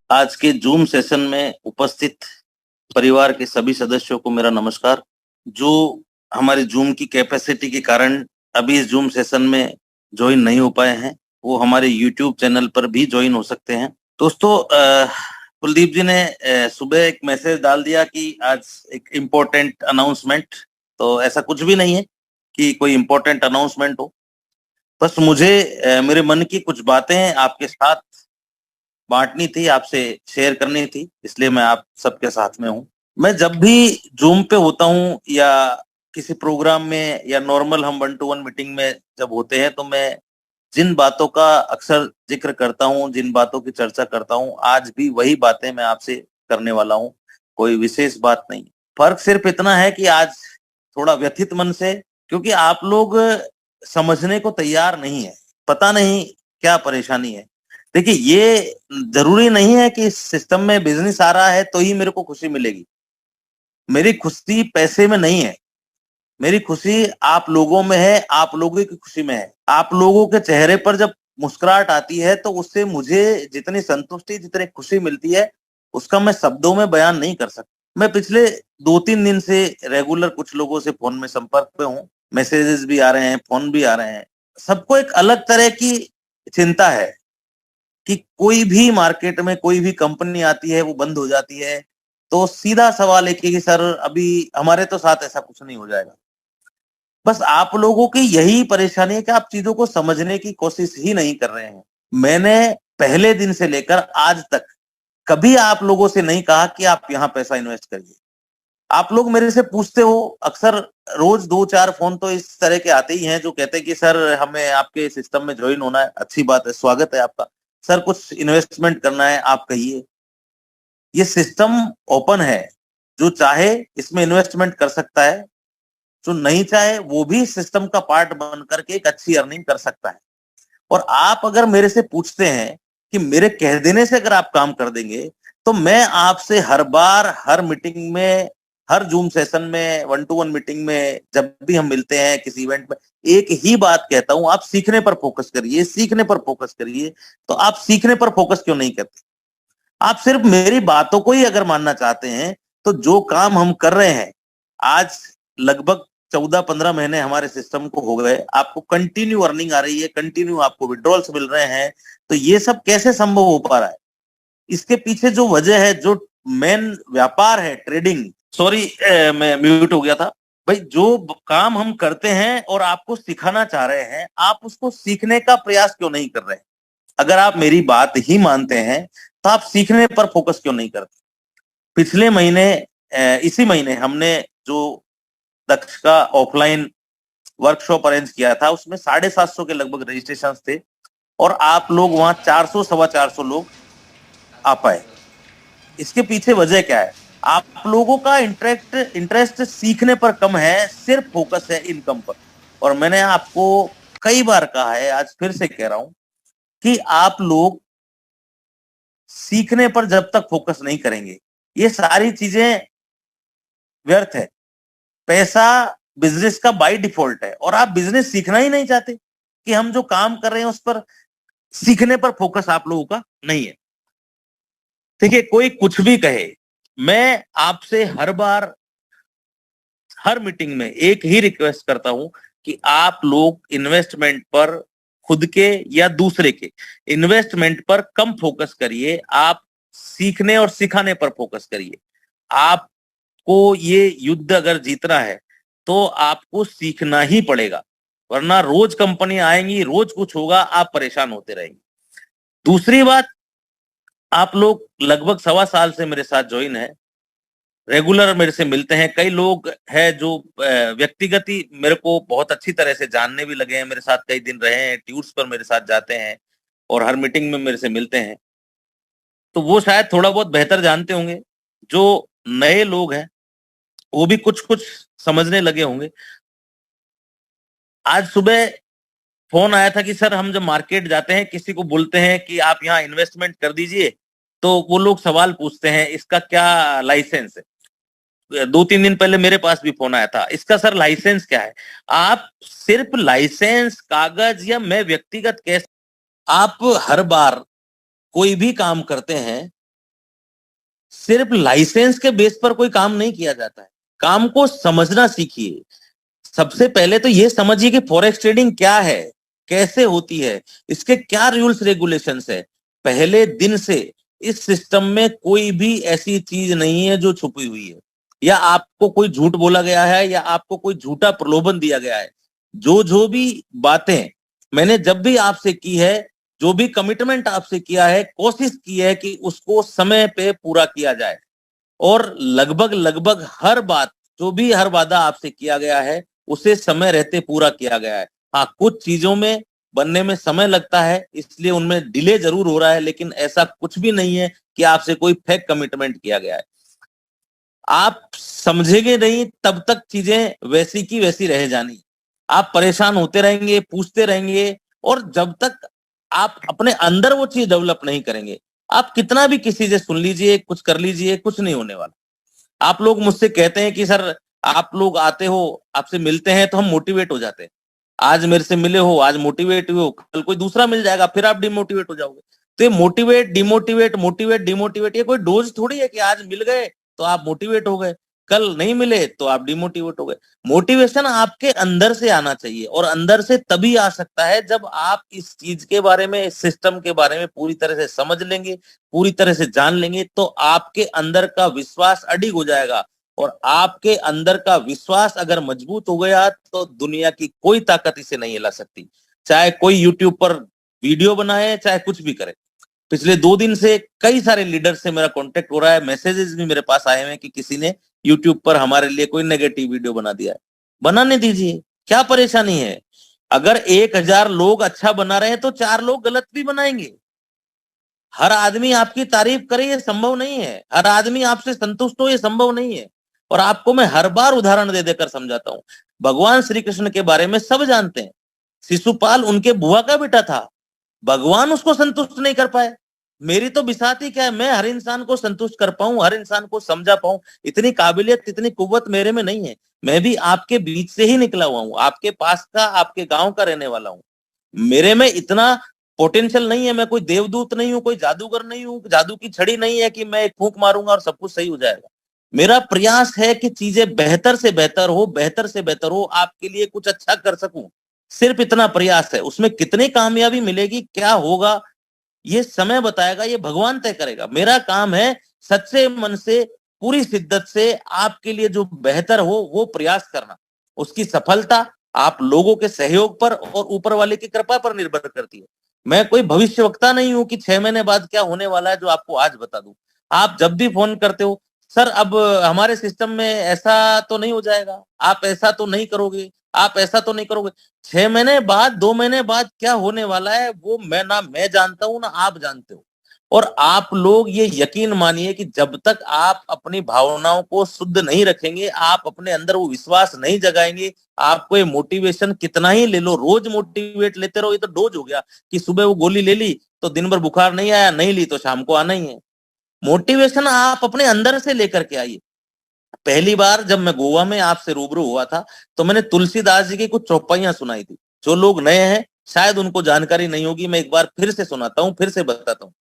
आज के zoom session में उपस्थित परिवार के सभी सदस्यों को मेरा नमस्कार। जो हमारे जूम की कैपेसिटी के कारण अभी इस जूम सेशन में ज्वाइन नहीं हो पाए हैं, वो हमारे यूट्यूब चैनल पर भी ज्वाइन हो सकते हैं। दोस्तों, कुलदीप जी ने सुबह एक मैसेज डाल दिया कि आज एक इम्पोर्टेंट अनाउंसमेंट। तो ऐसा कुछ भी नहीं है कि कोई इम्पोर्टेंट अनाउंसमेंट हो। बस मुझे मेरे मन की कुछ बातें आपके साथ बांटनी थी, आपसे शेयर करनी थी, इसलिए मैं आप सबके साथ में हूँ। मैं जब भी जूम पे होता हूँ या किसी प्रोग्राम में या नॉर्मल हम 1-to-1 मीटिंग में जब होते हैं, तो मैं जिन बातों का अक्सर जिक्र करता हूँ, जिन बातों की चर्चा करता हूँ, आज भी वही बातें मैं आपसे करने वाला हूँ। कोई विशेष बात नहीं। फर्क सिर्फ इतना है कि आज थोड़ा व्यथित मन से, क्योंकि आप लोग समझने को तैयार नहीं है। पता नहीं क्या परेशानी है। देखिए, ये जरूरी नहीं है कि इस सिस्टम में बिजनेस आ रहा है तो ही मेरे को खुशी मिलेगी। मेरी खुशी पैसे में नहीं है। मेरी खुशी आप लोगों में है, आप लोगों की खुशी में है। आप लोगों के चेहरे पर जब मुस्कुराहट आती है तो उससे मुझे जितनी संतुष्टि, जितनी खुशी मिलती है, उसका मैं शब्दों में बयान नहीं कर सकता। मैं पिछले 2-3 दिन से रेगुलर कुछ लोगों से फोन में संपर्क पे हूँ। मैसेजेस भी आ रहे हैं, फोन भी आ रहे हैं। सबको एक अलग तरह की चिंता है कि कोई भी मार्केट में कोई भी कंपनी आती है, वो बंद हो जाती है, तो सीधा सवाल एक है कि सर अभी हमारे तो साथ ऐसा कुछ नहीं हो जाएगा। बस आप लोगों की यही परेशानी है कि आप चीजों को समझने की कोशिश ही नहीं कर रहे हैं। मैंने पहले दिन से लेकर आज तक कभी आप लोगों से नहीं कहा कि आप यहाँ पैसा इन्वेस्ट करिए। आप लोग मेरे से पूछते हो अक्सर, रोज 2-4 फोन तो इस तरह के आते ही हैं जो कहते हैं कि सर हमें आपके सिस्टम में ज्वाइन होना है। अच्छी बात है, स्वागत है आपका। सर कुछ इन्वेस्टमेंट करना है, आप कहिए। ये सिस्टम ओपन है, जो चाहे इसमें इन्वेस्टमेंट कर सकता है, जो नहीं चाहे वो भी सिस्टम का पार्ट बन करके एक अच्छी अर्निंग कर सकता है। और आप अगर मेरे से पूछते हैं कि मेरे कह देने से अगर आप काम कर देंगे, तो मैं आपसे हर बार, हर मीटिंग में, हर जूम सेशन में, 1-to-1 मीटिंग में, जब भी हम मिलते हैं किसी इवेंट में, एक ही बात कहता हूं, आप सीखने पर फोकस करिए, सीखने पर फोकस करिए। तो आप सीखने पर फोकस क्यों नहीं करते? आप सिर्फ मेरी बातों को ही अगर मानना चाहते हैं, तो जो काम हम कर रहे हैं, आज लगभग 14-15 महीने हमारे सिस्टम को हो गए, आपको कंटिन्यू अर्निंग आ रही है, कंटिन्यू आपको विड्रॉल्स मिल रहे हैं, तो ये सब कैसे संभव हो पा रहा है? इसके पीछे जो वजह है, जो मेन व्यापार है, ट्रेडिंग, सॉरी मैं म्यूट हो गया था। भाई, जो काम हम करते हैं और आपको सिखाना चाह रहे हैं, आप उसको सीखने का प्रयास क्यों नहीं कर रहे हैं? अगर आप मेरी बात ही मानते हैं, तो आप सीखने पर फोकस क्यों नहीं करते? पिछले महीने, इसी महीने हमने जो दक्ष का ऑफलाइन वर्कशॉप अरेंज किया था, उसमें 750 के लगभग रजिस्ट्रेशन थे और आप लोग वहां 400, सवा 400 लोग आ पाए। इसके पीछे वजह क्या है? आप लोगों का इंटरेस्ट सीखने पर कम है, सिर्फ फोकस है इनकम पर। और मैंने आपको कई बार कहा है, आज फिर से कह रहा हूं कि आप लोग सीखने पर जब तक फोकस नहीं करेंगे, ये सारी चीजें व्यर्थ है। पैसा बिजनेस का बाय डिफॉल्ट है और आप बिजनेस सीखना ही नहीं चाहते कि हम जो काम कर रहे हैं उस पर सीखने पर फोकस आप लोगों का नहीं है। देखिए, कोई कुछ भी कहे, मैं आपसे हर बार, हर मीटिंग में एक ही रिक्वेस्ट करता हूं कि आप लोग इन्वेस्टमेंट पर, खुद के या दूसरे के इन्वेस्टमेंट पर कम फोकस करिए। आप सीखने और सिखाने पर फोकस करिए। आपको ये युद्ध अगर जीतना है, तो आपको सीखना ही पड़ेगा, वरना रोज कंपनी आएंगी, रोज कुछ होगा, आप परेशान होते रहेंगे। दूसरी बात, आप लोग लगभग 1.25 साल से मेरे साथ ज्वाइन है, रेगुलर मेरे से मिलते हैं। कई लोग हैं जो व्यक्तिगत ही मेरे को बहुत अच्छी तरह से जानने भी लगे हैं, मेरे साथ कई दिन रहे हैं, टूर्स पर मेरे साथ जाते हैं और हर मीटिंग में मेरे से मिलते हैं। तो वो शायद थोड़ा बहुत बेहतर जानते होंगे। जो नए लोग हैं, वो भी कुछ कुछ समझने लगे होंगे। आज सुबह फोन आया था कि सर हम जब मार्केट जाते हैं, किसी को बोलते हैं कि आप यहाँ इन्वेस्टमेंट कर दीजिए, तो वो लोग सवाल पूछते हैं, इसका क्या लाइसेंस है? 2-3 दिन पहले मेरे पास भी फोन आया था, इसका सर लाइसेंस क्या है? आप सिर्फ लाइसेंस, कागज, या मैं व्यक्तिगत कैसे, आप हर बार कोई भी काम करते हैं, सिर्फ लाइसेंस के बेस पर कोई काम नहीं किया जाता है, काम को समझना सीखिए। सबसे पहले तो ये समझिए कि फॉरेक्स ट्रेडिंग क्या है, कैसे होती है, इसके क्या रूल्स रेगुलेशंस है। पहले दिन से इस सिस्टम में कोई भी ऐसी चीज नहीं है जो छुपी हुई है, या आपको कोई झूठ बोला गया है, या आपको कोई झूठा प्रलोभन दिया गया है। जो जो भी बातें मैंने जब भी आपसे की है, जो भी कमिटमेंट आपसे किया है, कोशिश की है कि उसको समय पे पूरा किया जाए। और लगभग लगभग हर बात, जो भी हर वादा आपसे किया गया है, उसे समय रहते पूरा किया गया है। हाँ, कुछ चीजों में बनने में समय लगता है, इसलिए उनमें डिले जरूर हो रहा है, लेकिन ऐसा कुछ भी नहीं है कि आपसे कोई फेक कमिटमेंट किया गया है। आप समझेंगे नहीं तब तक चीजें वैसी की वैसी रह जानी। आप परेशान होते रहेंगे, पूछते रहेंगे, और जब तक आप अपने अंदर वो चीज डेवलप नहीं करेंगे, आप कितना भी किसी से सुन लीजिए, कुछ कर लीजिए, कुछ नहीं होने वाला। आप लोग मुझसे कहते हैं कि सर आप लोग आते हो, आपसे मिलते हैं तो हम मोटिवेट हो जाते हैं। आज मेरे से मिले हो, आज मोटिवेट हुए हो, कल कोई दूसरा मिल जाएगा, फिर आप डिमोटिवेट हो जाओगे। तो ये मोटिवेट डिमोटिवेट मोटिवेट डिमोटिवेट, ये कोई डोज थोड़ी है कि आज मिल गए तो आप मोटिवेट हो गए, कल नहीं मिले तो आप डिमोटिवेट हो गए। मोटिवेशन आपके अंदर से आना चाहिए, और अंदर से तभी आ सकता है जब आप इस चीज के बारे में, इस सिस्टम के बारे में पूरी तरह से समझ लेंगे, पूरी तरह से जान लेंगे। तो आपके अंदर का विश्वास अडिग हो जाएगा, और आपके अंदर का विश्वास अगर मजबूत हो गया तो दुनिया की कोई ताकत इसे नहीं हिला सकती। चाहे कोई यूट्यूब पर वीडियो बनाए, चाहे कुछ भी करे। पिछले 2 दिन से कई सारे लीडर से मेरा कांटेक्ट हो रहा है, मैसेजेस भी मेरे पास आए हैं कि किसी ने यूट्यूब पर हमारे लिए कोई नेगेटिव वीडियो बना दिया है। बनाने दीजिए, क्या परेशानी है। अगर 1,000 लोग अच्छा बना रहे हैं तो 4 लोग गलत भी बनाएंगे। हर आदमी आपकी तारीफ करे ये संभव नहीं है, हर आदमी आपसे संतुष्ट हो ये संभव नहीं है। और आपको मैं हर बार उदाहरण दे देकर समझाता हूं। भगवान श्री कृष्ण के बारे में सब जानते हैं। शिशुपाल उनके बुआ का बेटा था, भगवान उसको संतुष्ट नहीं कर पाए। मेरी तो बिसाती क्या है, मैं हर इंसान को संतुष्ट कर पाऊं, हर इंसान को समझा पाऊं, इतनी काबिलियत, इतनी कुव्वत मेरे में नहीं है। मैं भी आपके बीच से ही निकला हुआ हूं, आपके पास का, आपके गांव का रहने वाला हूं। मेरे में इतना पोटेंशियल नहीं है, मैं कोई देवदूत नहीं हूं, कोई जादूगर नहीं हूं, जादू की छड़ी नहीं है कि मैं एक फूंक मारूंगा और सब कुछ सही हो जाएगा। मेरा प्रयास है कि चीजें बेहतर से बेहतर हो, बेहतर से बेहतर हो, आपके लिए कुछ अच्छा कर सकूं। सिर्फ इतना प्रयास है, उसमें कितनी कामयाबी मिलेगी, क्या होगा, ये समय बताएगा, ये भगवान तय करेगा। मेरा काम है सच्चे मन से, पूरी शिद्दत से आपके लिए जो बेहतर हो वो प्रयास करना। उसकी सफलता आप लोगों के सहयोग पर और ऊपर वाले की कृपा पर निर्भर करती है। मैं कोई भविष्यवक्ता नहीं हूं कि 6 महीने बाद क्या होने वाला है जो आपको आज बता दूं। आप जब भी फोन करते हो, सर अब हमारे सिस्टम में ऐसा तो नहीं हो जाएगा, आप ऐसा तो नहीं करोगे, आप ऐसा तो नहीं करोगे। 6 महीने बाद, 2 महीने बाद क्या होने वाला है वो मैं जानता हूं, ना आप जानते हो। और आप लोग ये यकीन मानिए कि जब तक आप अपनी भावनाओं को शुद्ध नहीं रखेंगे, आप अपने अंदर वो विश्वास नहीं जगाएंगे, आपको ये मोटिवेशन कितना ही ले लो, रोज मोटिवेट लेते रहो, ये तो डोज हो गया कि सुबह वो गोली ले ली तो दिन भर बुखार नहीं आया, नहीं ली तो शाम को आना ही है। मोटिवेशन आप अपने अंदर से लेकर के आइए। पहली बार जब मैं गोवा में आपसे रूबरू हुआ था, तो मैंने तुलसीदास जी की कुछ चौपाइयां सुनाई थी। जो लोग नए हैं शायद उनको जानकारी नहीं होगी, मैं एक बार फिर से सुनाता हूं, फिर से बताता हूं।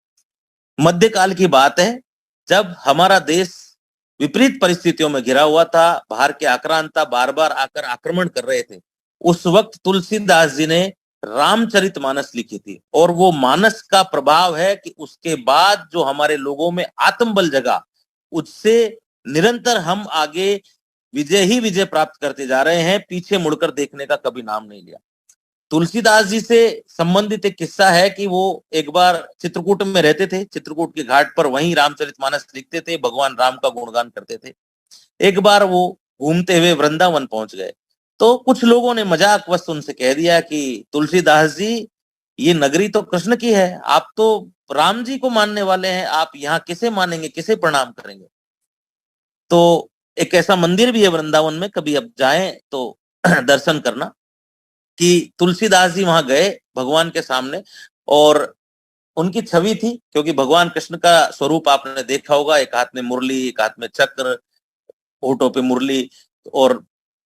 मध्यकाल की बात है, जब हमारा देश विपरीत परिस्थितियों में घिरा हुआ था, बाहर के आक्रांता बार बार आकर आक्रमण कर रहे थे। उस वक्त तुलसीदास जी ने रामचरितमानस लिखी थी, और वो मानस का प्रभाव है कि उसके बाद जो हमारे लोगों में आत्मबल जगा, उससे निरंतर हम आगे विजय ही विजय प्राप्त करते जा रहे हैं, पीछे मुड़कर देखने का कभी नाम नहीं लिया। तुलसीदास जी से संबंधित एक किस्सा है कि वो एक बार चित्रकूट में रहते थे, चित्रकूट के घाट पर वहीं रामचरितमानस लिखते थे, भगवान राम का गुणगान करते थे। एक बार वो घूमते हुए वृंदावन पहुंच गए, तो कुछ लोगों ने मजाक वश उनसे कह दिया कि तुलसीदास जी, ये नगरी तो कृष्ण की है, आप तो राम जी को मानने वाले हैं, आप यहाँ किसे मानेंगे, किसे प्रणाम करेंगे। तो एक ऐसा मंदिर भी है वृंदावन में, कभी अब जाएं तो दर्शन करना, कि तुलसीदास जी वहां गए भगवान के सामने, और उनकी छवि थी, क्योंकि भगवान कृष्ण का स्वरूप आपने देखा होगा, एक हाथ में मुरली, एक हाथ में चक्र, होठों पे मुरली, और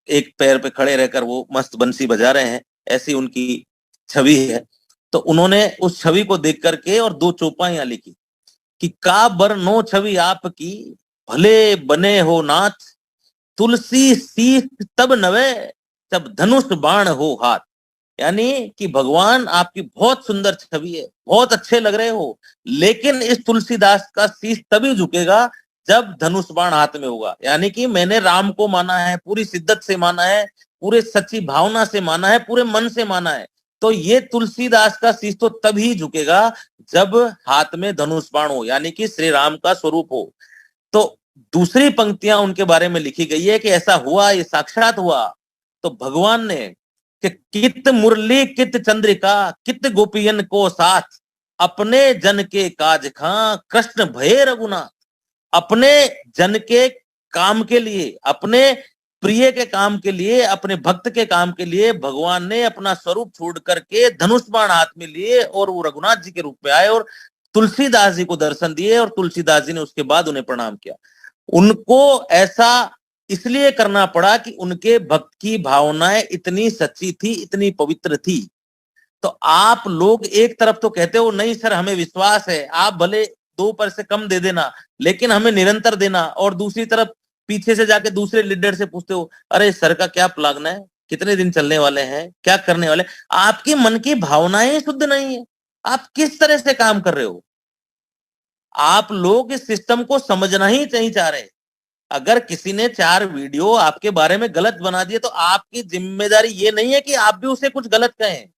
एक पैर पे खड़े रहकर वो मस्त बंसी बजा रहे हैं, ऐसी उनकी छवि है। तो उन्होंने उस छवि को देख करके और 2 चौपाइयां लिखी कि का बरनो छवि आपकी, भले बने हो नाथ, तुलसी शीस तब नवे, जब धनुष बाण हो हाथ। यानी कि भगवान आपकी बहुत सुंदर छवि है, बहुत अच्छे लग रहे हो, लेकिन इस तुलसीदास का शीश तभी झुकेगा जब धनुष बाण हाथ में होगा। यानी कि मैंने राम को माना है, पूरी शिद्दत से माना है, पूरे सच्ची भावना से माना है, पूरे मन से माना है, तो ये तुलसीदास का शीश तो तभी झुकेगा जब हाथ में धनुष बाण हो, यानी कि श्री राम का स्वरूप हो। तो दूसरी पंक्तियां उनके बारे में लिखी गई है कि ऐसा हुआ, ये साक्षात हुआ। तो भगवान ने कि कित मुरली कित चंद्रिका, कित गोपियन को साथ, अपने जन के काज खां, कृष्ण भये रघुनाथ। अपने जन के काम के लिए, अपने प्रिय के काम के लिए, अपने भक्त के काम के लिए भगवान ने अपना स्वरूप छोड़ करके धनुष बाण हाथ में लिए और वो रघुनाथ जी के रूप में आए और तुलसीदास जी को दर्शन दिए, और तुलसीदास जी ने उसके बाद उन्हें प्रणाम किया। उनको ऐसा इसलिए करना पड़ा कि उनके भक्त की भावनाएं इतनी सच्ची थी, इतनी पवित्र थी। तो आप लोग एक तरफ तो कहते हो नहीं सर हमें विश्वास है, आप भले 2% कम दे देना लेकिन हमें निरंतर देना, और दूसरी तरफ पीछे से जाके दूसरे लीडर से पूछते हो अरे सर का क्या प्लान है, कितने दिन चलने वाले हैं, क्या करने वाले। आपकी मन की भावनाएं शुद्ध नहीं है, आप किस तरह से काम कर रहे हो। आप लोग इस सिस्टम को समझना ही नहीं चाह रहे। अगर किसी ने 4 वीडियो आपके बारे में गलत बना दिए तो आपकी जिम्मेदारी ये नहीं है कि आप भी उसे कुछ गलत कहें,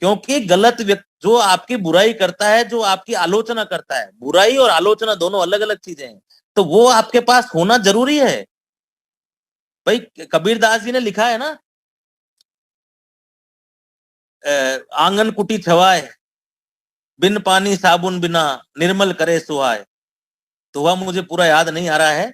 क्योंकि गलत व्यक्ति जो आपकी बुराई करता है, जो आपकी आलोचना करता है, बुराई और आलोचना दोनों अलग अलग चीजें हैं, तो वो आपके पास होना जरूरी है। भाई कबीरदास जी ने लिखा है ना, आंगन कुटी छवाए, बिन पानी साबुन बिना, निर्मल करे सुहाए। तो वह मुझे पूरा याद नहीं आ रहा है।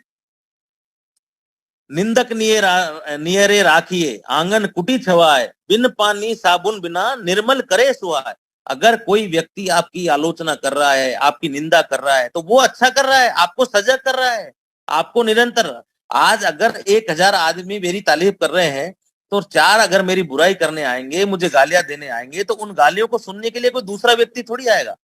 निंदक नियरे राखिए, आंगन कुटी छवाए, बिन पानी साबुन बिना, निर्मल करे सुहाए। अगर कोई व्यक्ति आपकी आलोचना कर रहा है, आपकी निंदा कर रहा है, तो वो अच्छा कर रहा है, आपको सजग कर रहा है, आपको निरंतर। आज अगर 1000 आदमी मेरी तारीफ कर रहे हैं, तो 4 अगर मेरी बुराई करने आएंगे, मुझे गालियां देने आएंगे, तो उन गालियों को सुनने के लिए कोई दूसरा व्यक्ति थोड़ी आएगा।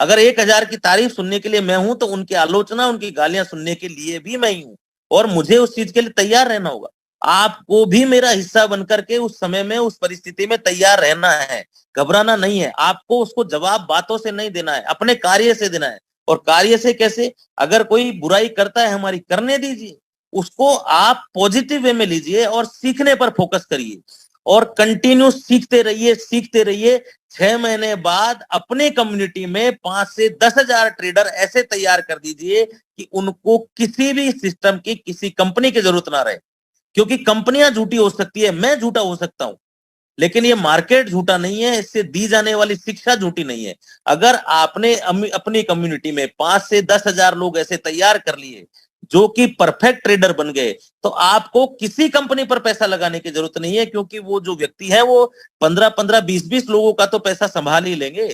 अगर 1000 की तारीफ सुनने के लिए मैं हूं, तो उनकी आलोचना, उनकी गालियां सुनने के लिए भी मैं ही हूं, और मुझे उस चीज के लिए तैयार रहना होगा। आपको भी मेरा हिस्सा बनकर के उस समय में, उस परिस्थिति में तैयार रहना है, घबराना नहीं है। आपको उसको जवाब बातों से नहीं देना है, अपने कार्य से देना है। और कार्य से कैसे? अगर कोई बुराई करता है हमारी, करने दीजिए, उसको आप पॉजिटिव वे में लीजिए और सीखने पर फोकस करिए, और कंटिन्यू सीखते रहिए, सीखते रहिए। 6 महीने बाद अपने कम्युनिटी में 5 से 10,000 ट्रेडर ऐसे तैयार कर दीजिए कि उनको किसी भी सिस्टम की, किसी कंपनी की जरूरत ना रहे। क्योंकि कंपनियां झूठी हो सकती है, मैं झूठा हो सकता हूं, लेकिन ये मार्केट झूठा नहीं है, इससे दी जाने वाली शिक्षा झूठी नहीं है। अगर आपने अपनी कम्युनिटी में 5 से 10,000 लोग ऐसे तैयार कर लिए जो कि परफेक्ट ट्रेडर बन गए, तो आपको किसी कंपनी पर पैसा लगाने की जरूरत नहीं है, क्योंकि वो जो व्यक्ति है वो 15-15, 20-20 लोगों का तो पैसा संभाल ही लेंगे।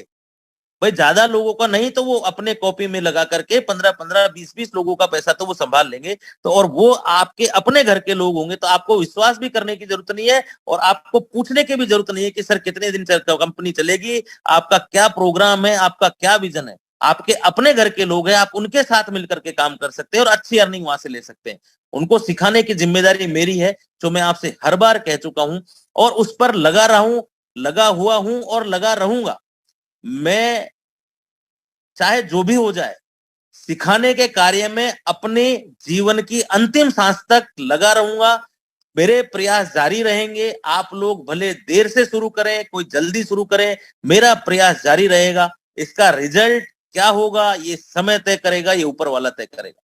भाई ज्यादा लोगों का नहीं तो वो अपने कॉपी में लगा करके 15-15, 20-20 लोगों का पैसा तो वो संभाल लेंगे। तो और वो आपके अपने घर के लोग होंगे, तो आपको विश्वास भी करने की जरूरत नहीं है, और आपको पूछने की भी जरूरत नहीं है कि सर कितने दिन कंपनी चलेगी, आपका क्या प्रोग्राम है, आपका क्या विजन है। आपके अपने घर के लोग हैं, आप उनके साथ मिलकर के काम कर सकते हैं और अच्छी अर्निंग वहां से ले सकते हैं। उनको सिखाने की जिम्मेदारी मेरी है, जो मैं आपसे हर बार कह चुका हूं, और उस पर लगा रहा हूं, लगा हुआ हूं और लगा रहूंगा। मैं चाहे जो भी हो जाए, सिखाने के कार्य में अपने जीवन की अंतिम सांस तक लगा रहूंगा। मेरे प्रयास जारी रहेंगे। आप लोग भले देर से शुरू करें, कोई जल्दी शुरू करें, मेरा प्रयास जारी रहेगा। इसका रिजल्ट क्या होगा ये समय तय करेगा, ये ऊपर वाला तय करेगा।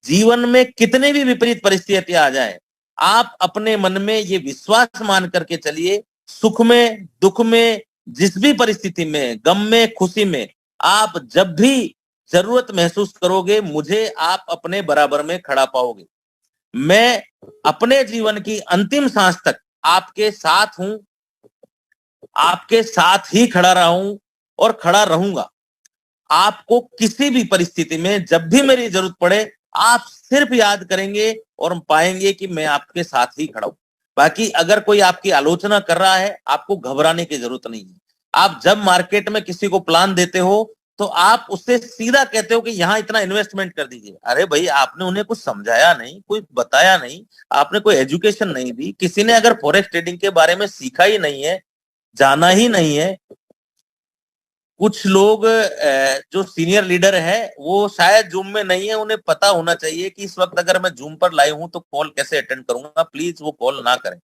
जीवन में कितने भी विपरीत परिस्थितियां आ जाए, आप अपने मन में ये विश्वास मान करके चलिए, सुख में, दुख में, जिस भी परिस्थिति में, गम में, खुशी में, आप जब भी जरूरत महसूस करोगे, मुझे आप अपने बराबर में खड़ा पाओगे। मैं अपने जीवन की अंतिम सांस तक आपके साथ हूं, आपके साथ ही खड़ा रहा हूं और खड़ा रहूंगा। आपको किसी भी परिस्थिति में जब भी मेरी जरूरत पड़े, आप सिर्फ याद करेंगे और पाएंगे कि मैं आपके साथ ही खड़ा हूं। बाकी अगर कोई आपकी आलोचना कर रहा है, आपको घबराने की जरूरत नहीं है। आप जब मार्केट में किसी को प्लान देते हो, तो आप उससे सीधा कहते हो कि यहाँ इतना इन्वेस्टमेंट कर दीजिए। अरे भाई, आपने उन्हें कुछ समझाया नहीं, कोई बताया नहीं, आपने कोई एजुकेशन नहीं दी। किसी ने अगर फॉरेक्स ट्रेडिंग के बारे में सीखा ही नहीं है, जाना ही नहीं है, कुछ लोग जो सीनियर लीडर है वो शायद जूम में नहीं है, उन्हें पता होना चाहिए कि इस वक्त अगर मैं जूम पर लाइव हूं तो कॉल कैसे अटेंड करूंगा। प्लीज वो कॉल ना करें।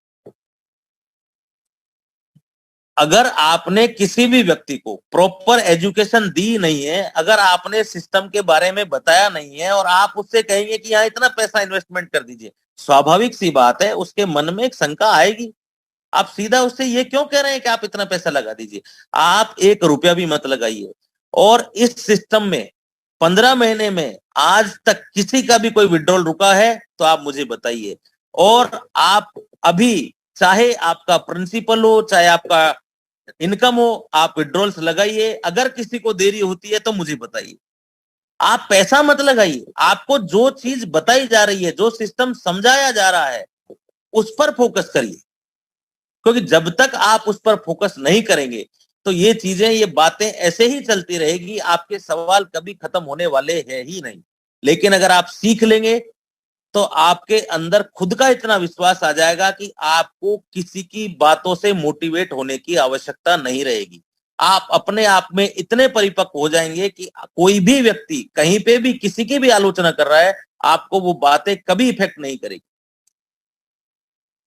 अगर आपने किसी भी व्यक्ति को प्रॉपर एजुकेशन दी नहीं है, अगर आपने सिस्टम के बारे में बताया नहीं है और आप उससे कहेंगे कि यहाँ इतना पैसा इन्वेस्टमेंट कर दीजिए, स्वाभाविक सी बात है उसके मन में एक शंका आएगी। आप सीधा उससे ये क्यों कह रहे हैं कि आप इतना पैसा लगा दीजिए? आप 1 रुपया भी मत लगाइए। और इस सिस्टम में 15 महीने में आज तक किसी का भी कोई विड्रॉल रुका है तो आप मुझे बताइए। और आप अभी, चाहे आपका प्रिंसिपल हो चाहे आपका इनकम हो, आप विड्रॉल्स लगाइए। अगर किसी को देरी होती है तो मुझे बताइए। आप पैसा मत लगाइए। आपको जो चीज बताई जा रही है, जो सिस्टम समझाया जा रहा है, उस पर फोकस करिए। क्योंकि जब तक आप उस पर फोकस नहीं करेंगे तो ये चीजें, ये बातें ऐसे ही चलती रहेगी। आपके सवाल कभी खत्म होने वाले हैं ही नहीं। लेकिन अगर आप सीख लेंगे तो आपके अंदर खुद का इतना विश्वास आ जाएगा कि आपको किसी की बातों से मोटिवेट होने की आवश्यकता नहीं रहेगी। आप अपने आप में इतने परिपक्व हो जाएंगे कि कोई भी व्यक्ति कहीं पे भी किसी की भी आलोचना कर रहा है, आपको वो बातें कभी इफेक्ट नहीं करेगी।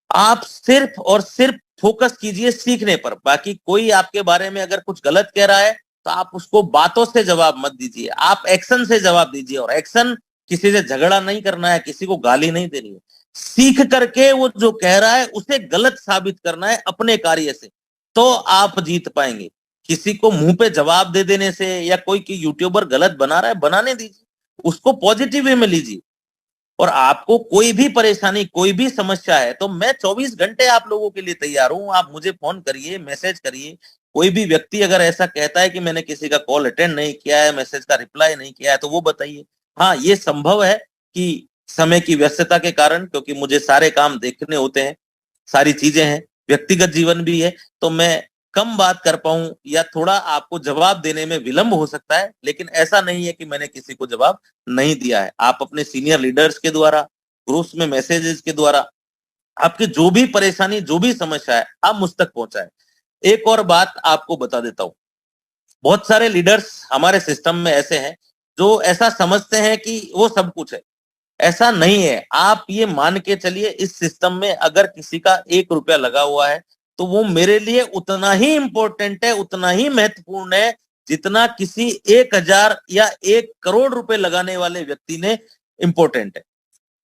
आप सिर्फ और सिर्फ फोकस कीजिए सीखने पर। बाकी कोई आपके बारे में अगर कुछ गलत कह रहा है तो आप उसको बातों से जवाब मत दीजिए, आप एक्शन से जवाब दीजिए। और एक्शन, किसी से झगड़ा नहीं करना है, किसी को गाली नहीं देनी है। सीख करके वो जो कह रहा है उसे गलत साबित करना है अपने कार्य से, तो आप जीत पाएंगे। किसी को मुंह पे जवाब दे देने से, या कोई की यूट्यूबर गलत बना रहा है, बनाने दीजिए, उसको पॉजिटिव वे में लीजिए। और आपको कोई भी परेशानी, कोई भी समस्या है तो मैं 24 घंटे आप लोगों के लिए तैयार हूं। आप मुझे फोन करिए, मैसेज करिए। कोई भी व्यक्ति अगर ऐसा कहता है कि मैंने किसी का कॉल अटेंड नहीं किया है, मैसेज का रिप्लाई नहीं किया है, तो वो बताइए। हाँ, ये संभव है कि समय की व्यस्तता के कारण, क्योंकि मुझे सारे काम देखने होते हैं, सारी चीजें हैं, व्यक्तिगत जीवन भी है, तो मैं कम बात कर पाऊं या थोड़ा आपको जवाब देने में विलंब हो सकता है। लेकिन ऐसा नहीं है कि मैंने किसी को जवाब नहीं दिया है। आप अपने सीनियर लीडर्स के द्वारा, ग्रुप्स में मैसेजेस के द्वारा, आपकी जो भी परेशानी, जो भी समस्या है, आप मुझ तक पहुंचाएं। एक और बात आपको बता देता हूं, बहुत सारे लीडर्स हमारे सिस्टम में ऐसे हैं जो ऐसा समझते हैं कि वो सब कुछ है। ऐसा नहीं है। आप ये मान के चलिए, इस सिस्टम में अगर किसी का 1 रुपया लगा हुआ है तो वो मेरे लिए उतना ही इंपॉर्टेंट है, उतना ही महत्वपूर्ण है, जितना किसी 1,000 या 1 करोड़ रुपए लगाने वाले व्यक्ति ने इंपॉर्टेंट है।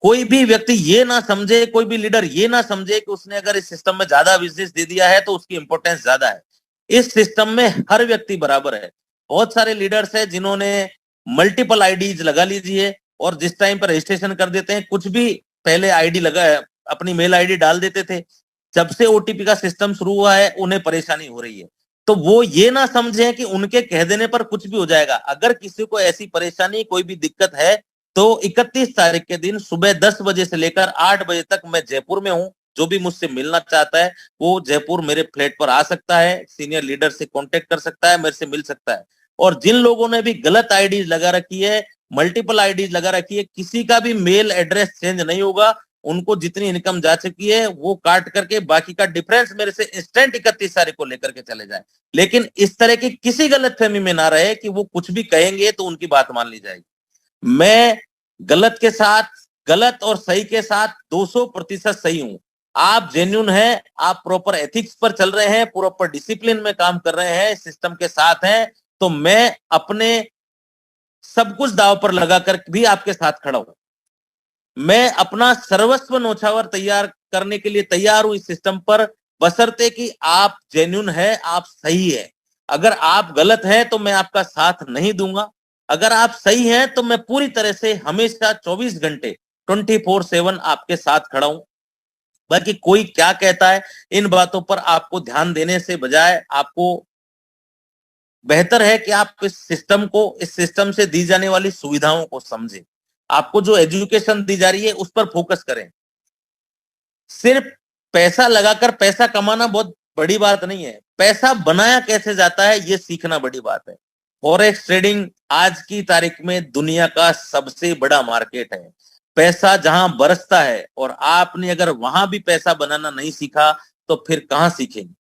कोई भी व्यक्ति ये ना समझे, कोई भी लीडर ये ना समझे कि उसने अगर इस सिस्टम में ज्यादा बिजनेस दे दिया है तो उसकी इंपॉर्टेंस ज्यादा है। इस सिस्टम में हर व्यक्ति बराबर है। बहुत सारे लीडर्स हैं जिन्होंने मल्टीपल आईडीज लगा लीजिए, और जिस टाइम पर रजिस्ट्रेशन कर देते हैं, कुछ भी पहले आईडी लगा, अपनी मेल आईडी डाल देते थे। जब से ओटीपी का सिस्टम शुरू हुआ है उन्हें परेशानी हो रही है। तो वो ये ना समझे कि उनके कह देने पर कुछ भी हो जाएगा। अगर किसी को ऐसी परेशानी, कोई भी दिक्कत है, तो 31 तारीख के दिन सुबह 10 बजे से लेकर 8 बजे तक मैं जयपुर में हूं। जो भी मुझसे मिलना चाहता है वो जयपुर मेरे फ्लैट पर आ सकता है, सीनियर लीडर से कांटेक्ट कर सकता है, मेरे से मिल सकता है। और जिन लोगों ने भी गलत आईडीज लगा रखी है, मल्टीपल आईडीज लगा रखी है, किसी का भी मेल एड्रेस चेंज नहीं होगा। उनको जितनी इनकम जा चुकी है वो काट करके बाकी का डिफरेंस मेरे से इंस्टेंट 31 तारीख को लेकर के चले जाए। लेकिन इस तरह की किसी गलतफहमी में ना रहे कि वो कुछ भी कहेंगे तो उनकी बात मान ली जाएगी। मैं गलत के साथ, गलत और सही के साथ 200% सही हूं। आप जेन्युइन हैं, आप प्रॉपर एथिक्स पर चल रहे हैं, प्रॉपर डिसिप्लिन में काम कर रहे हैं, सिस्टम के साथ हैं, तो मैं अपने सब कुछ दांव पर लगाकर भी आपके साथ खड़ा हूं। मैं अपना सर्वस्व न्योछावर तैयार करने के लिए तैयार हूं इस सिस्टम पर, बशर्ते कि आप जेन्युइन है, आप सही है। अगर आप गलत हैं तो मैं आपका साथ नहीं दूंगा। अगर आप सही हैं तो मैं पूरी तरह से हमेशा 24 घंटे 24/7 आपके साथ खड़ा हूं। बाकी कोई क्या कहता है, इन बातों पर आपको ध्यान देने से बजाय आपको बेहतर है कि आप इस सिस्टम को, इस सिस्टम से दी जाने वाली सुविधाओं को समझें। आपको जो एजुकेशन दी जा रही है उस पर फोकस करें। सिर्फ पैसा लगाकर पैसा कमाना बहुत बड़ी बात नहीं है, पैसा बनाया कैसे जाता है ये सीखना बड़ी बात है। फॉरेक्स ट्रेडिंग आज की तारीख में दुनिया का सबसे बड़ा मार्केट है। पैसा जहां बरसता है, और आपने अगर वहां भी पैसा बनाना नहीं सीखा तो फिर कहां सीखेंगे।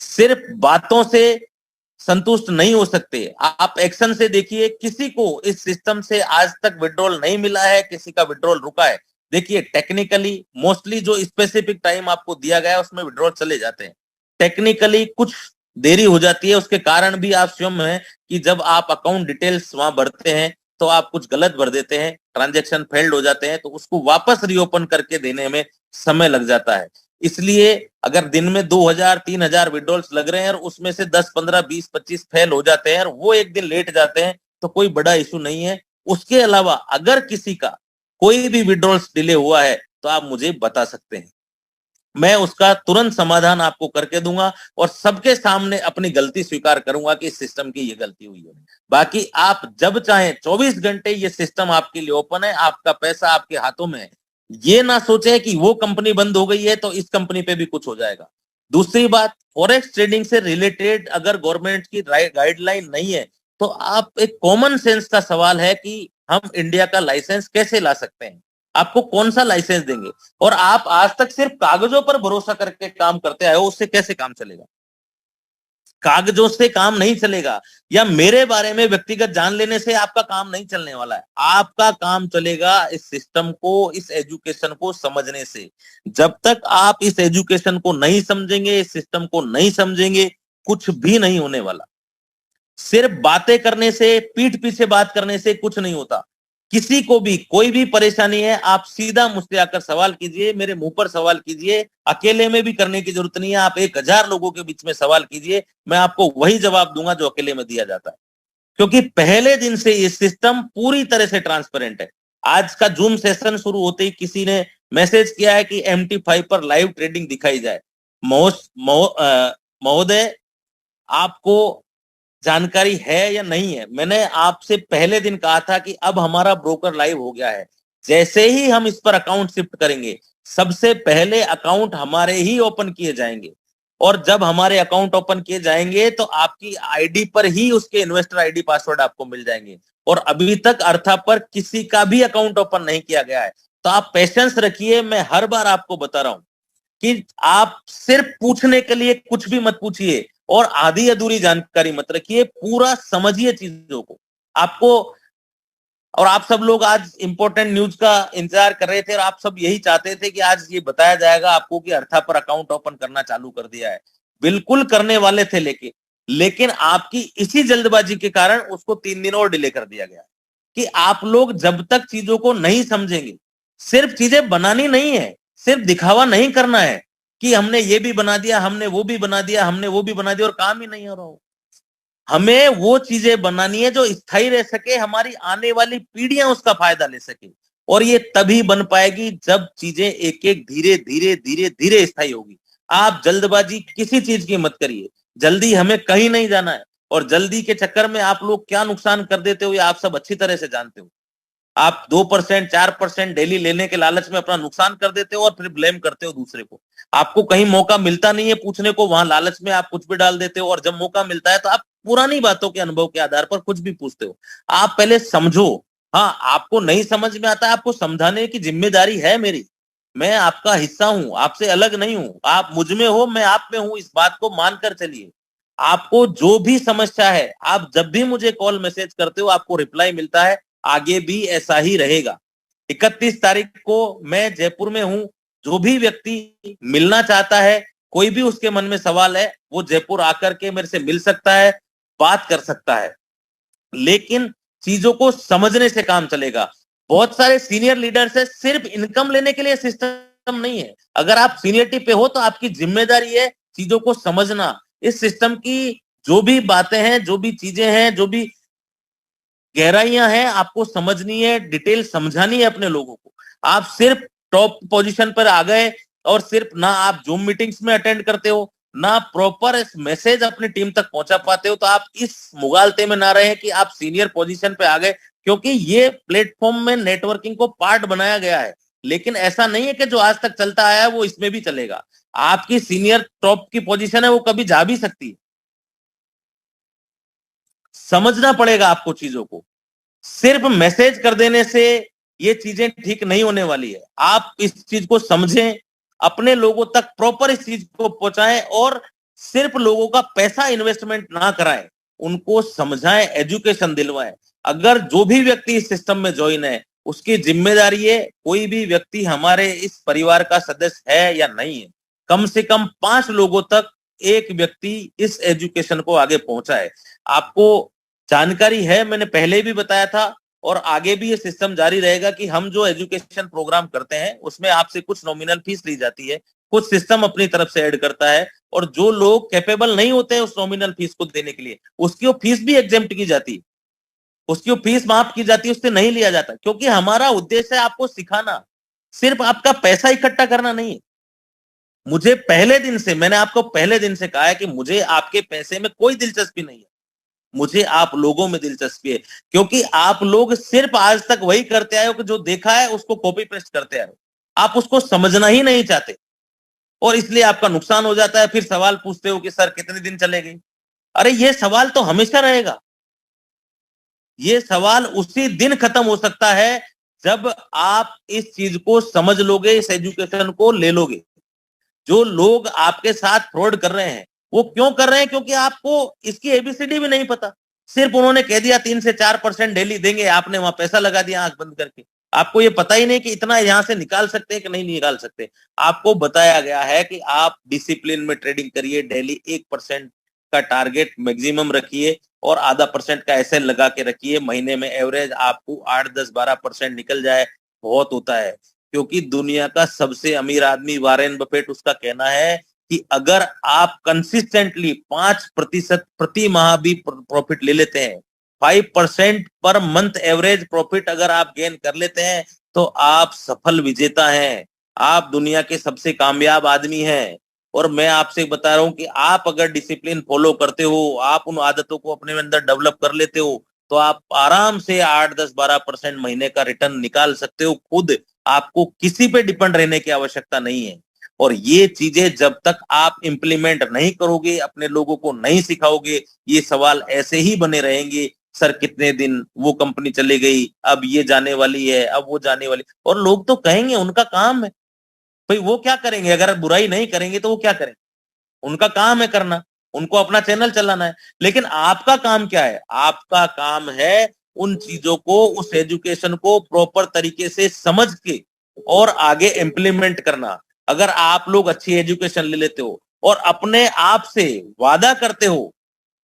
सिर्फ बातों से संतुष्ट नहीं हो सकते, आप एक्शन से देखिए। किसी को इस सिस्टम से आज तक विड्रॉल नहीं मिला है, किसी का विड्रॉल रुका है। देखिए टेक्निकली मोस्टली जो स्पेसिफिक टाइम आपको दिया गया है उसमें विड्रॉल चले जाते हैं। टेक्निकली कुछ देरी हो जाती है, उसके कारण भी आप स्वयं है कि जब आप अकाउंट डिटेल्स वहां भरते हैं तो आप कुछ गलत भर देते हैं, ट्रांजेक्शन फेल्ड हो जाते हैं, तो उसको वापस रीओपन करके देने में समय लग जाता है। इसलिए अगर दिन में 2000 3000 विड्रॉल्स लग रहे हैं और उसमें से 10 15 20 25 फेल हो जाते हैं और वो एक दिन लेट जाते हैं तो कोई बड़ा इशू नहीं है। उसके अलावा अगर किसी का कोई भी विड्रॉल्स डिले हुआ है तो आप मुझे बता सकते हैं, मैं उसका तुरंत समाधान आपको करके दूंगा और सबके सामने अपनी गलती स्वीकार करूंगा कि इस सिस्टम की ये गलती हुई है। बाकी आप जब चाहें 24 घंटे ये सिस्टम आपके लिए ओपन है, आपका पैसा आपके हाथों में है। ये ना सोचे कि वो कंपनी बंद हो गई है तो इस कंपनी पे भी कुछ हो जाएगा। दूसरी बात, फॉरेक्स ट्रेडिंग से रिलेटेड अगर गवर्नमेंट की गाइडलाइन नहीं है तो आप एक कॉमन सेंस का सवाल है कि हम इंडिया का लाइसेंस कैसे ला सकते हैं, आपको कौन सा लाइसेंस देंगे। और आप आज तक सिर्फ कागजों पर भरोसा करके काम करते आए हो, उससे कैसे काम चलेगा। कागजों से काम नहीं चलेगा, या मेरे बारे में व्यक्तिगत जान लेने से आपका काम नहीं चलने वाला है। आपका काम चलेगा इस सिस्टम को, इस एजुकेशन को समझने से। जब तक आप इस एजुकेशन को नहीं समझेंगे, इस सिस्टम को नहीं समझेंगे, कुछ भी नहीं होने वाला। सिर्फ बातें करने से, पीठ पीछे बात करने से कुछ नहीं होता। किसी को भी कोई भी परेशानी है, आप सीधा मुझसे आकर सवाल कीजिए, मेरे मुंह पर सवाल कीजिए। अकेले में भी करने की जरूरत नहीं है, आप 1000 लोगों के बीच में सवाल कीजिए, मैं आपको वही जवाब दूंगा जो अकेले में दिया जाता है। क्योंकि पहले दिन से ये सिस्टम पूरी तरह से ट्रांसपेरेंट है। आज का जूम सेशन शुरू होते ही किसी ने मैसेज किया है कि MT5 पर लाइव ट्रेडिंग दिखाई जाए। महोदय, आपको जानकारी है या नहीं है, मैंने आपसे पहले दिन कहा था कि अब हमारा ब्रोकर लाइव हो गया है। जैसे ही हम इस पर अकाउंट शिफ्ट करेंगे, सबसे पहले अकाउंट हमारे ही ओपन किए जाएंगे। और जब हमारे अकाउंट ओपन किए जाएंगे तो आपकी आईडी पर ही उसके इन्वेस्टर आईडी पासवर्ड आपको मिल जाएंगे। और अभी तक अर्था पर किसी का भी अकाउंट ओपन नहीं किया गया है। तो आप पेशेंस रखिए, मैं हर बार आपको बता रहा हूं कि आप सिर्फ पूछने के लिए कुछ भी मत पूछिए और आधी अधूरी जानकारी मत रखिए, पूरा समझिए चीजों को। आपको, और आप सब लोग आज इंपॉर्टेंट न्यूज का इंतजार कर रहे थे और आप सब यही चाहते थे कि आज ये बताया जाएगा आपको कि अर्था पर अकाउंट ओपन करना चालू कर दिया है। बिल्कुल करने वाले थे, लेकिन आपकी इसी जल्दबाजी के कारण उसको 3 दिन और डिले कर दिया गया। कि आप लोग जब तक चीजों को नहीं समझेंगे, सिर्फ चीजें बनानी नहीं है, सिर्फ दिखावा नहीं करना है कि हमने ये भी बना दिया, हमने वो भी बना दिया, हमने वो भी बना दिया और काम ही नहीं हो रहा हो। हमें वो चीजें बनानी है जो स्थायी रह सके, हमारी आने वाली पीढ़ियां उसका फायदा ले सके। और ये तभी बन पाएगी जब चीजें एक एक धीरे धीरे धीरे धीरे स्थायी होगी। आप जल्दबाजी किसी चीज की मत करिए, जल्दी हमें कहीं नहीं जाना है। और जल्दी के चक्कर में आप लोग क्या नुकसान कर देते हो ये आप सब अच्छी तरह से जानते हो। आप 2% 4% डेली लेने के लालच में अपना नुकसान कर देते हो और फिर ब्लेम करते हो दूसरे को। आपको कहीं मौका मिलता नहीं है पूछने को, वहां लालच में आप कुछ भी डाल देते हो, और जब मौका मिलता है तो आप पुरानी बातों के अनुभव के आधार पर कुछ भी पूछते हो। आप पहले समझो। हाँ, आपको नहीं समझ में आता है, आपको समझाने की जिम्मेदारी है मेरी। मैं आपका हिस्सा हूं, आपसे अलग नहीं हूं। आप मुझ में हो, मैं आप में हूं, इस बात को मानकर चलिए। आपको जो भी समस्या है, आप जब भी मुझे कॉल मैसेज करते हो आपको रिप्लाई मिलता है, आगे भी ऐसा ही रहेगा। 31 तारीख को मैं जयपुर में हूं। जो भी व्यक्ति मिलना चाहता है, कोई भी उसके मन में सवाल है, वो जयपुर आकर के मेरे से मिल सकता है, बात कर सकता है। लेकिन चीजों को समझने से काम चलेगा। बहुत सारे सीनियर लीडर्स है, सिर्फ इनकम लेने के लिए सिस्टम नहीं है। अगर आप सीनियरिटी पे हो तो आपकी जिम्मेदारी है चीजों को समझना। इस सिस्टम की जो भी बातें हैं, जो भी चीजें हैं, जो भी गहराइयां हैं, आपको समझनी है, डिटेल समझानी है अपने लोगों को। आप सिर्फ टॉप पोजीशन पर आ गए और सिर्फ ना आप जूम मीटिंग्स में अटेंड करते हो, ना प्रॉपर मैसेज अपनी टीम तक पहुंचा पाते हो, तो आप इस मुगालते में ना रहे कि आप सीनियर पोजीशन पे आ गए। क्योंकि ये प्लेटफॉर्म में नेटवर्किंग को पार्ट बनाया गया है, लेकिन ऐसा नहीं है कि जो आज तक चलता आया है वो इसमें भी चलेगा। आपकी सीनियर टॉप की पोजीशन है, वो कभी जा भी सकती है। समझना पड़ेगा आपको चीजों को। सिर्फ मैसेज कर देने से ये चीजें ठीक नहीं होने वाली है। आप इस चीज को समझें, अपने लोगों तक प्रॉपर इस चीज को पहुंचाएं और सिर्फ लोगों का पैसा इन्वेस्टमेंट ना कराएं, उनको समझाएं, एजुकेशन दिलवाएं। अगर जो भी व्यक्ति इस सिस्टम में ज्वाइन है, उसकी जिम्मेदारी है, कोई भी व्यक्ति हमारे इस परिवार का सदस्य है या नहीं है, कम से कम 5 लोगों तक एक व्यक्ति इस एजुकेशन को आगे पहुंचाए। आपको जानकारी है, मैंने पहले भी बताया था और आगे भी ये सिस्टम जारी रहेगा कि हम जो एजुकेशन प्रोग्राम करते हैं उसमें आपसे कुछ नॉमिनल फीस ली जाती है, कुछ सिस्टम अपनी तरफ से ऐड करता है, और जो लोग कैपेबल नहीं होते हैं उस नॉमिनल फीस को देने के लिए, उसकी वो फीस भी एग्जेम्प्ट की जाती है, उसकी वो फीस माफ की जाती है, उससे नहीं लिया जाता, क्योंकि हमारा उद्देश्य है आपको सिखाना, सिर्फ आपका पैसा इकट्ठा करना नहीं है। मुझे पहले दिन से, मैंने आपको पहले दिन से कहा है कि मुझे आपके पैसे में कोई दिलचस्पी नहीं है, मुझे आप लोगों में दिलचस्पी है, क्योंकि आप लोग सिर्फ आज तक वही करते आए हो कि जो देखा है उसको कॉपी पेस्ट करते आए हो, आप उसको समझना ही नहीं चाहते और इसलिए आपका नुकसान हो जाता है। फिर सवाल पूछते हो कि सर कितने दिन चलेगी। अरे ये सवाल तो हमेशा रहेगा, ये सवाल उसी दिन खत्म हो सकता है जब आप इस चीज को समझ लोगे, इस एजुकेशन को ले लोगे। जो लोग आपके साथ फ्रॉड कर रहे हैं वो क्यों कर रहे हैं? क्योंकि आपको इसकी एबीसीडी भी नहीं पता, सिर्फ उन्होंने कह दिया 3 से 4% डेली देंगे, आपने वहां पैसा लगा दिया आंख बंद करके। आपको ये पता ही नहीं कि इतना यहां से निकाल सकते हैं कि नहीं निकाल सकते। आपको बताया गया है कि आप डिसिप्लिन में ट्रेडिंग करिए, डेली 1% का टारगेट मैक्सिमम रखिए और आधा % का एसएल लगा के रखिए। महीने में एवरेज आपको 8, 10, 12% निकल जाए बहुत होता है, क्योंकि दुनिया का सबसे अमीर आदमी वॉरेन बफेट, उसका कहना है कि अगर आप कंसिस्टेंटली 5% प्रति माह भी प्रॉफिट ले लेते हैं, 5% पर मंथ एवरेज प्रॉफिट अगर आप गेन कर लेते हैं, तो आप सफल विजेता हैं, आप दुनिया के सबसे कामयाब आदमी हैं। और मैं आपसे बता रहा हूं कि आप अगर डिसिप्लिन फॉलो करते हो, आप उन आदतों को अपने अंदर डेवलप कर लेते हो, तो आप आराम से 8, 10, 12% महीने का रिटर्न निकाल सकते हो खुद। आपको किसी पे डिपेंड रहने की आवश्यकता नहीं है। और ये चीजें जब तक आप इंप्लीमेंट नहीं करोगे, अपने लोगों को नहीं सिखाओगे, ये सवाल ऐसे ही बने रहेंगे। सर कितने दिन वो कंपनी चली गई, अब ये जाने वाली है, अब वो जाने वाली, और लोग तो कहेंगे, उनका काम है भाई, वो क्या करेंगे? अगर बुराई नहीं करेंगे तो वो क्या करेंगे? उनका काम है करना, उनको अपना चैनल चलाना है। लेकिन आपका काम क्या है? आपका काम है उन चीजों को, उस एजुकेशन को प्रॉपर तरीके से समझ के और आगे इंप्लीमेंट करना। अगर आप लोग अच्छी एजुकेशन ले लेते हो और अपने आप से वादा करते हो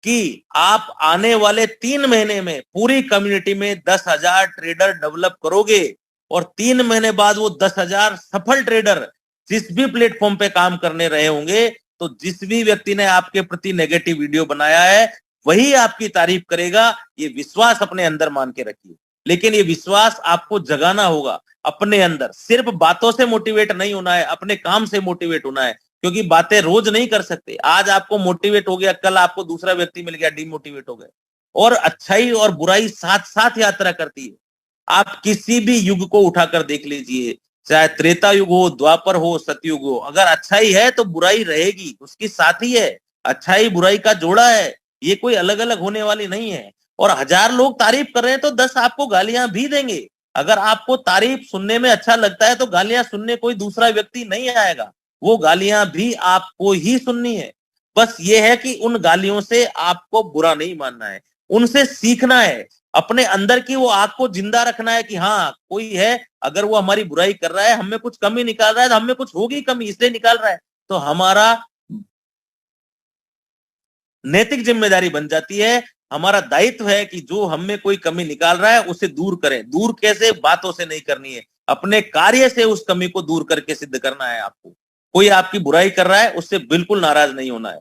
कि आप आने वाले 3 महीने में पूरी कम्युनिटी में 10,000 ट्रेडर डेवलप करोगे, और 3 महीने बाद वो 10,000 सफल ट्रेडर जिस भी प्लेटफॉर्म पे काम करने रहे होंगे, तो जिस भी व्यक्ति ने आपके प्रति नेगेटिव वीडियो बनाया है वही आपकी तारीफ करेगा। ये विश्वास अपने अंदर मान के रखिए, लेकिन ये विश्वास आपको जगाना होगा अपने अंदर। सिर्फ बातों से मोटिवेट नहीं होना है, अपने काम से मोटिवेट होना है, क्योंकि बातें रोज नहीं कर सकते। आज आपको मोटिवेट हो गया, कल आपको दूसरा व्यक्ति मिल गया, डिमोटिवेट हो गए। और अच्छाई और बुराई साथ साथ यात्रा करती है। आप किसी भी युग को उठाकर देख लीजिए, चाहे त्रेता युग हो, द्वापर हो, सतयुग हो, अगर अच्छाई है तो बुराई रहेगी, उसकी साथी है। अच्छाई बुराई का जोड़ा है, ये कोई अलग अलग होने वाली नहीं है। और 1000 लोग तारीफ कर रहे हैं तो 10 आपको गालियां भी देंगे। अगर आपको तारीफ सुनने में अच्छा लगता है तो गालियां सुनने कोई दूसरा व्यक्ति नहीं आएगा, वो गालियां भी आपको ही सुननी है। बस ये है कि उन गालियों से आपको बुरा नहीं मानना है, उनसे सीखना है, अपने अंदर की वो आग को जिंदा रखना है कि हाँ कोई है, अगर वो हमारी बुराई कर रहा है, हमें कुछ कमी निकाल रहा है, तो हमें कुछ होगी कमी इसलिए निकाल रहा है, तो हमारा नैतिक जिम्मेदारी बन जाती है, हमारा दायित्व है कि जो हमें कोई कमी निकाल रहा है उसे दूर करें। दूर कैसे? बातों से नहीं करनी है, अपने कार्य से उस कमी को दूर करके सिद्ध करना है आपको। कोई आपकी बुराई कर रहा है, उससे बिल्कुल नाराज नहीं होना है,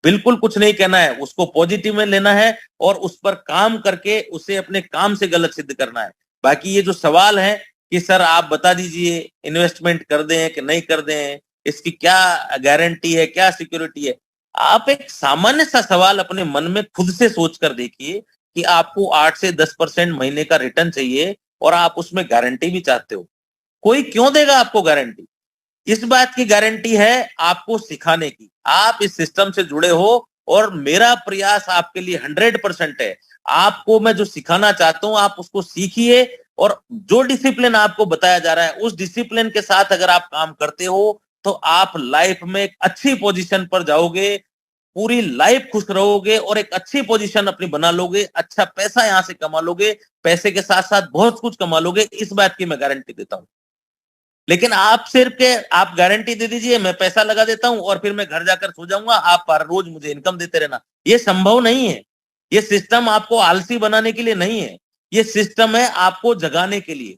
बिल्कुल कुछ नहीं कहना है, उसको पॉजिटिव में लेना है और उस पर काम करके उसे अपने काम से गलत सिद्ध करना है। बाकी ये जो सवाल है कि सर आप बता दीजिए इन्वेस्टमेंट कर दें कि नहीं कर दें, इसकी क्या गारंटी है, क्या सिक्योरिटी है, आप एक सामान्य सा सवाल अपने मन में खुद से सोच कर देखिए कि आपको 8 से 10% महीने का रिटर्न चाहिए और आप उसमें गारंटी भी चाहते हो। कोई क्यों देगा आपको गारंटी? इस बात की गारंटी है आपको सिखाने की। आप इस सिस्टम से जुड़े हो और मेरा प्रयास आपके लिए 100% है। आपको मैं जो सिखाना चाहता हूं आप उसको सीखिए, और जो डिसिप्लिन आपको बताया जा रहा है उस डिसिप्लिन के साथ अगर आप काम करते हो तो आप लाइफ में एक अच्छी पोजीशन पर जाओगे, पूरी लाइफ खुश रहोगे और एक अच्छी पोजीशन अपनी बना लोगे, अच्छा पैसा यहां से कमा लोगे, पैसे के साथ साथ बहुत कुछ कमा लोगे, इस बात की मैं गारंटी देता हूं। लेकिन आप सिर्फ के आप गारंटी दे दीजिए मैं पैसा लगा देता हूं और फिर मैं घर जाकर सो जाऊंगा, आप हर रोज मुझे इनकम देते रहना, ये संभव नहीं है। ये सिस्टम आपको आलसी बनाने के लिए नहीं है, ये सिस्टम है आपको जगाने के लिए।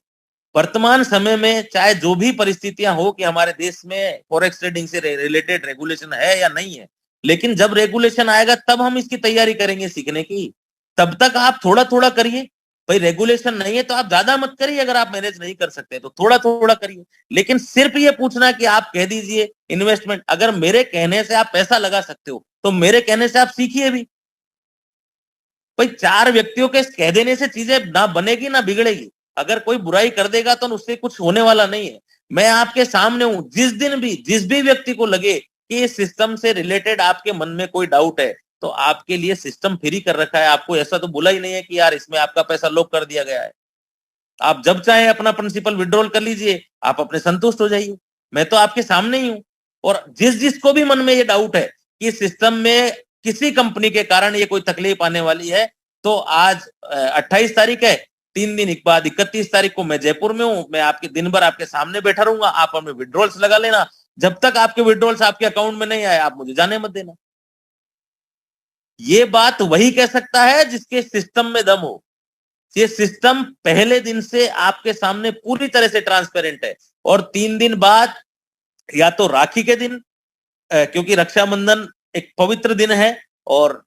वर्तमान समय में चाहे जो भी परिस्थितियां हो कि हमारे देश में फॉरेक्स ट्रेडिंग से रिलेटेड रेगुलेशन है या नहीं है, लेकिन जब रेगुलेशन आएगा तब हम इसकी तैयारी करेंगे सीखने की। तब तक आप थोड़ा थोड़ा करिए। भाई रेगुलेशन नहीं है तो आप ज्यादा मत करिए, अगर आप मैनेज नहीं कर सकते तो थोड़ा थोड़ा करिए। लेकिन सिर्फ ये पूछना कि आप कह दीजिए इन्वेस्टमेंट, अगर मेरे कहने से आप पैसा लगा सकते हो तो मेरे कहने से आप सीखिए भी। भाई 4 व्यक्तियों के कह देने से चीजें ना बनेगी ना बिगड़ेगी। अगर कोई बुराई कर देगा तो उससे कुछ होने वाला नहीं है। मैं आपके सामने हूं, जिस भी व्यक्ति को लगे कि इस सिस्टम से रिलेटेड आपके मन में कोई डाउट है तो आपके लिए सिस्टम फ्री कर रखा है। आपको ऐसा तो बोला ही नहीं है कि यार इसमें आपका पैसा लॉक कर दिया गया है। आप जब चाहे अपना प्रिंसिपल विड्रॉल कर लीजिए, आप अपने संतुष्ट हो जाइए। मैं तो आपके सामने ही हूं। और जिसको भी मन में ये डाउट है कि सिस्टम में किसी कंपनी के कारण ये कोई तकलीफ आने वाली है, तो आज 28 तारीख है, 3 दिन के बाद 31 तारीख को मैं जयपुर में हूं, मैं आपके दिन भर आपके सामने बैठा रहूंगा, आप हमें विड्रॉल्स लगा लेना। जब तक आपके विड्रॉल्स आपके अकाउंट में नहीं आए आप मुझे जाने मत देना। ये बात वही कह सकता है जिसके सिस्टम में दम हो। ये सिस्टम पहले दिन से आपके सामने पूरी तरह से ट्रांसपेरेंट है। और 3 दिन बाद या तो राखी के दिन, क्योंकि रक्षाबंधन एक पवित्र दिन है और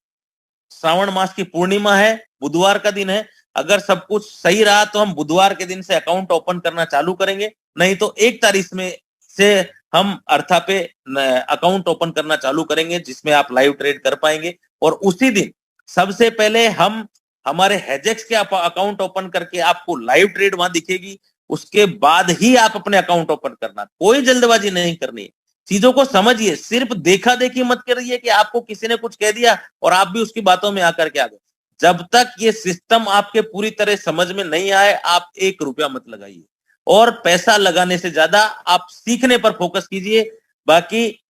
श्रावण मास की पूर्णिमा है, बुधवार का दिन है। अगर सब कुछ सही रहा तो हम बुधवार के दिन से अकाउंट ओपन करना चालू करेंगे, नहीं तो 1 तारीख में से हम अर्था पे अकाउंट ओपन करना चालू करेंगे जिसमें आप लाइव ट्रेड कर पाएंगे। और उसी दिन सबसे पहले हम हमारे हेजेक्स के अकाउंट ओपन करके आपको लाइव ट्रेड वहां दिखेगी, उसके बाद ही आप अपने अकाउंट ओपन करना। कोई जल्दबाजी नहीं करनी है, चीजों को समझिए, सिर्फ देखा देखी मत करिए कि आपको किसी ने कुछ कह दिया और आप भी उसकी बातों में आकर के आ गए। जब तक ये सिस्टम आपके पूरी तरह समझ में नहीं आए आप 1 रुपया मत लगाइए। और पैसा लगाने से ज्यादा आप सीखने पर फोकस कीजिए। बाकी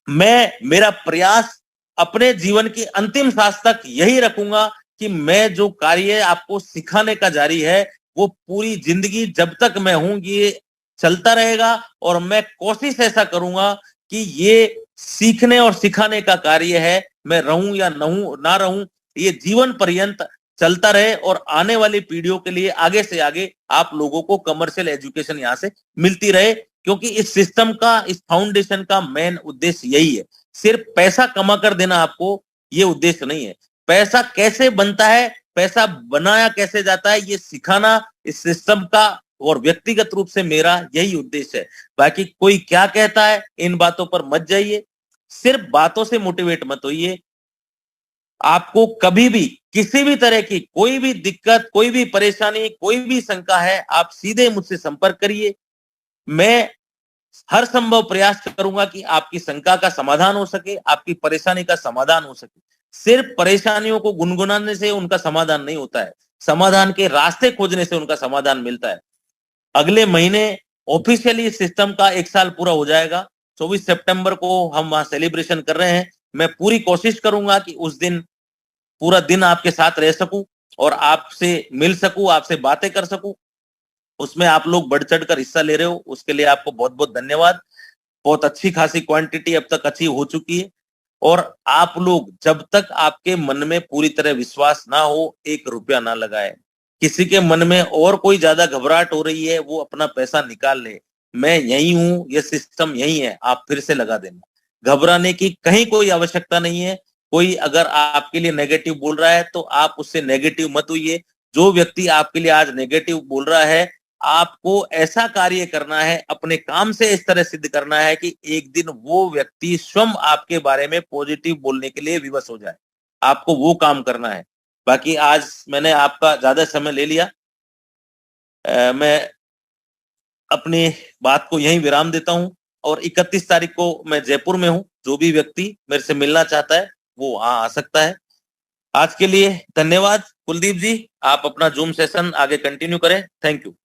मेरा प्रयास अपने जीवन की अंतिम सांस तक यही रखूंगा कि मैं जो कार्य आपको सिखाने का जारी है वो पूरी जिंदगी जब तक मैं हूं ये चलता रहेगा। और मैं कोशिश ऐसा करूंगा कि ये सीखने और सिखाने का कार्य है, मैं रहूं या ना रहूं, ये जीवन पर्यंत चलता रहे और आने वाली पीढ़ियों के लिए आगे से आगे आप लोगों को कमर्शियल एजुकेशन यहाँ से मिलती रहे। क्योंकि इस सिस्टम का, इस फाउंडेशन का मेन उद्देश्य यही है। सिर्फ पैसा कमा कर देना आपको ये उद्देश्य नहीं है। पैसा कैसे बनता है, पैसा बनाया कैसे जाता है, ये सिखाना इस सिस्टम का और व्यक्तिगत रूप से मेरा यही उद्देश्य है। बाकी कोई क्या कहता है इन बातों पर मत जाइए, सिर्फ बातों से मोटिवेट मत होइए। आपको कभी भी किसी भी तरह की कोई भी दिक्कत, कोई भी परेशानी, कोई भी शंका है, आप सीधे मुझसे संपर्क करिए। मैं हर संभव प्रयास करूंगा कि आपकी शंका का समाधान हो सके, आपकी परेशानी का समाधान हो सके। सिर्फ परेशानियों को गुनगुनाने से उनका समाधान नहीं होता है, समाधान के रास्ते खोजने से उनका समाधान मिलता है। अगले महीने ऑफिशियली सिस्टम का 1 साल पूरा हो जाएगा। 24 सितंबर को हम वहां सेलिब्रेशन कर रहे हैं। मैं पूरी कोशिश करूंगा कि उस दिन पूरा दिन आपके साथ रह सकूं और आपसे मिल सकूं, आपसे बातें कर सकूं। उसमें आप लोग बढ़ चढ़ कर हिस्सा ले रहे हो, उसके लिए आपको बहुत बहुत धन्यवाद। बहुत अच्छी खासी क्वांटिटी अब तक अचीव हो चुकी है। और आप लोग जब तक आपके मन में पूरी तरह विश्वास ना हो 1 रुपया ना लगाए। किसी के मन में और कोई ज्यादा घबराहट हो रही है वो अपना पैसा निकाल ले, मैं यही हूं, ये सिस्टम यही है, आप फिर से लगा देना। घबराने की कहीं कोई आवश्यकता नहीं है। कोई अगर आपके लिए नेगेटिव बोल रहा है तो आप उससे नेगेटिव मत होइए। जो व्यक्ति आपके लिए आज नेगेटिव बोल रहा है, आपको ऐसा कार्य करना है, अपने काम से इस तरह सिद्ध करना है कि एक दिन वो व्यक्ति स्वयं आपके बारे में पॉजिटिव बोलने के लिए विवश हो जाए। आपको वो काम करना है। बाकी आज मैंने आपका ज्यादा समय ले लिया, मैं अपनी बात को यहीं विराम देता हूं। और 31 तारीख को मैं जयपुर में हूं। जो भी व्यक्ति मेरे से मिलना चाहता है वो वहां आ सकता है। आज के लिए धन्यवाद कुलदीप जी, आप अपना जूम सेशन आगे कंटिन्यू करें। Thank you.